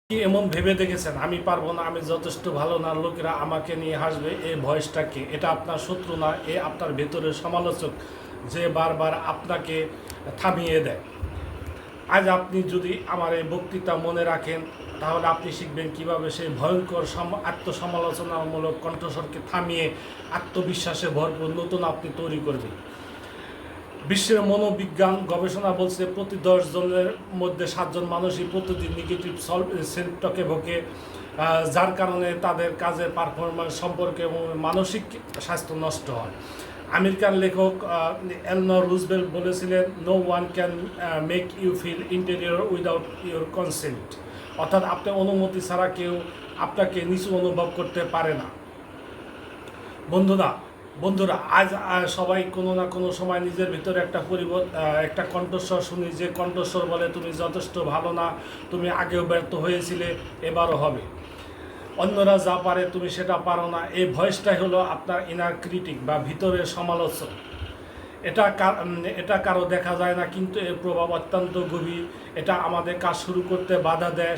কি এমন ভেবে দেখেছেন আমি পারবো না, আমি যথেষ্ট ভালো না, লোকেরা আমাকে নিয়ে হাসবে? এই ভয়েসটাকে, এটা আপনার শত্রু না, এ আপনার ভেতরের সমালোচক, যে বারবার আপনাকে থামিয়ে দেয়। আজ আপনি যদি আমার এই বক্তৃতা মনে রাখেন, তাহলে আপনি শিখবেন কিভাবে সেই ভয়ঙ্কর আত্মসমালোচনামূলক কণ্ঠস্বরকে থামিয়ে আত্মবিশ্বাসে ভরপুর নতুন আপনি তৈরি করবেন। বিশ্বের মনোবিজ্ঞান গবেষণা বলছে প্রতি 10 জনের মধ্যে 7 জন মানুষই প্রতিদিন নেগেটিভ সেলফ টকে ভোগে, যার কারণে তাদের কাজের পারফরমেন্স সম্পর্কে এবং মানসিক স্বাস্থ্য নষ্ট হয়। আমেরিকান লেখক এলনর রুজভেল্ট বলেছিলেন, no one can make you feel inferior without your consent, অর্থাৎ আপনার অনুমতি ছাড়া কেউ আপনাকে নিচু অনুভব করতে পারে না। বন্ধুরা আজ সবাই কোনো না কোনো সময় নিজের ভিতরে একটা কণ্ঠস্বর শুনি, যে কণ্ঠস্বর বলে তুমি যথেষ্ট ভালো না, তুমি আগেও ব্যর্থ হয়েছিলে, এবারও হবে, অন্যরা যা পারে তুমি সেটা পারো না। এই ভয়েসটাই হলো আপনার ইনার ক্রিটিক বা ভিতরের সমালোচক। এটা কারো দেখা যায় না, কিন্তু এর প্রভাব অত্যন্ত গভীর। এটা আমাদের কাজ শুরু করতে বাধা দেয়,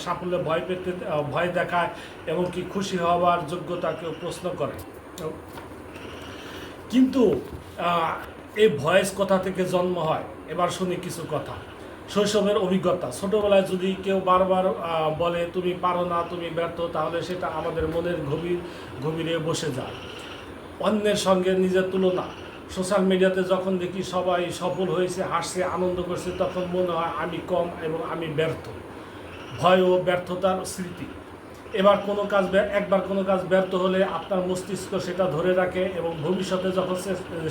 সাফল্যে ভয় দেখায় এবং কি খুশি হওয়ার যোগ্যতাকেও প্রশ্ন করে। কিন্তু এই ভয়েস কোথা থেকে জন্ম হয়? এবার শুনি কিছু কথা। শৈশবের অভিজ্ঞতা। ছোটোবেলায় যদি কেউ বারবার বলে তুমি পারো না, তুমি ব্যর্থ, তাহলে সেটা আমাদের মনের গভীরে বসে যায়। অন্যের সঙ্গে নিজের তুলনা। সোশ্যাল মিডিয়াতে যখন দেখি সবাই সফল হয়েছে, হাসছে, আনন্দ করছে, তখন মনে হয় আমি কম এবং আমি ব্যর্থ। ভয় ও ব্যর্থতার স্মৃতি। একবার কোনো কাজ ব্যর্থ হলে আপনার মস্তিষ্ক সেটা ধরে রাখে এবং ভবিষ্যতে যখন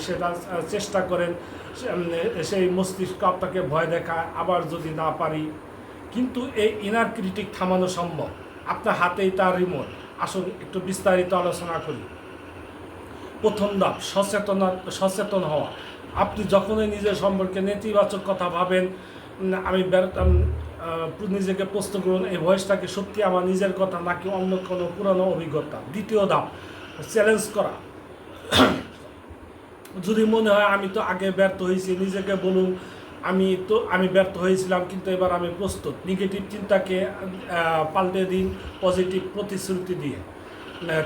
সেটা চেষ্টা করেন, সেই মস্তিষ্ক আপনাকে ভয় দেখায়, আবার যদি না পারি। কিন্তু এই ইনার ক্রিটিক থামানো সম্ভব, আপনার হাতেই তার রিমোট। আসুন একটু বিস্তারিত আলোচনা করি। প্রথম ধাপ, সচেতন হওয়া। আপনি যখনই নিজের সম্পর্কে নেতিবাচক কথা ভাবেন, নিজেকে প্রশ্ন করুন, এই ভয়েসটাকে সত্যি আমার নিজের কথা নাকি অন্য কোনো পুরানো অভিজ্ঞতা। দ্বিতীয় ধাপ, চ্যালেঞ্জ করা। যদি মনে হয় আমি তো আগে ব্যর্থ হয়েছি, নিজেকে বলুন আমি ব্যর্থ হয়েছিলাম, কিন্তু এবার আমি প্রস্তুত। নেগেটিভ চিন্তাকে পাল্টে দিন পজিটিভ প্রতিশ্রুতি দিয়ে।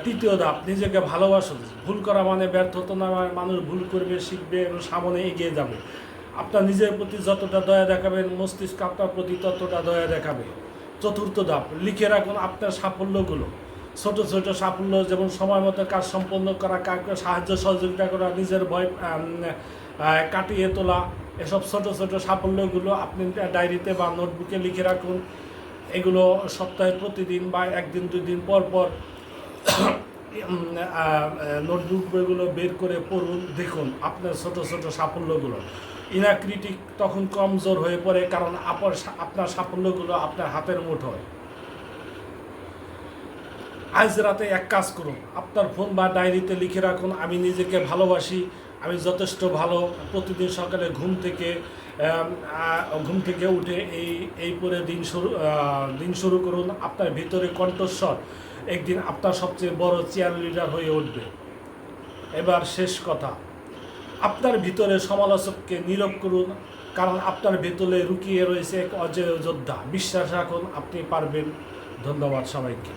তৃতীয় ধাপ, নিজেকে ভালোবাসুন। ভুল করা মানে ব্যর্থতা না, মানুষ ভুল করবে, শিখবে এবং সামনে এগিয়ে যাবে। আপনার নিজের প্রতি যতটা দয়া দেখাবেন, মস্তিষ্ক আপনার প্রতি ততটা দয়া দেখাবে। চতুর্থ ধাপ, লিখে রাখুন আপনার সাফল্যগুলো। ছোট ছোট সাফল্য, যেমন সময় মতো কাজ সম্পন্ন করা, কাউকে সাহায্য সহযোগিতা করা, নিজের ভয় কাটিয়ে তোলা, এসব ছোট ছোট সাফল্যগুলো আপনি ডায়েরিতে বা নোটবুকে লিখে রাখুন। এগুলো সপ্তাহে প্রতিদিন বা একদিন 2 দিন পর পর নোটবুক বইগুলো বের করে পড়ুন, দেখুন আপনার ছোট ছোট সাফল্যগুলো। ইনার ক্রিটিক তখন কমজোর হয়ে পড়ে, কারণ আপনার সাফল্যগুলো আপনার হাতের মুঠোয়। আজ রাতে এক কাজ করুন, আপনার ফোন বা ডায়েরিতে লিখে রাখুন, আমি নিজেকে ভালোবাসি, আমি যথেষ্ট ভালো। প্রতিদিন সকালে ঘুম থেকে উঠে এই পরে দিন শুরু করুন। আপনার ভিতরে কণ্ঠস্বর একদিন আপনার সবচেয়ে বড় চেয়ার লিডার হয়ে উঠবে। এবার শেষ কথা, আপনার ভিতরে সমালোচককে নীরব করুন, কারণ আপনার ভিতরে লুকিয়ে রয়েছে এক অজেয় যোদ্ধা। বিশ্বাস রাখুন, আপনি পারবেন। ধন্যবাদ সবাইকে।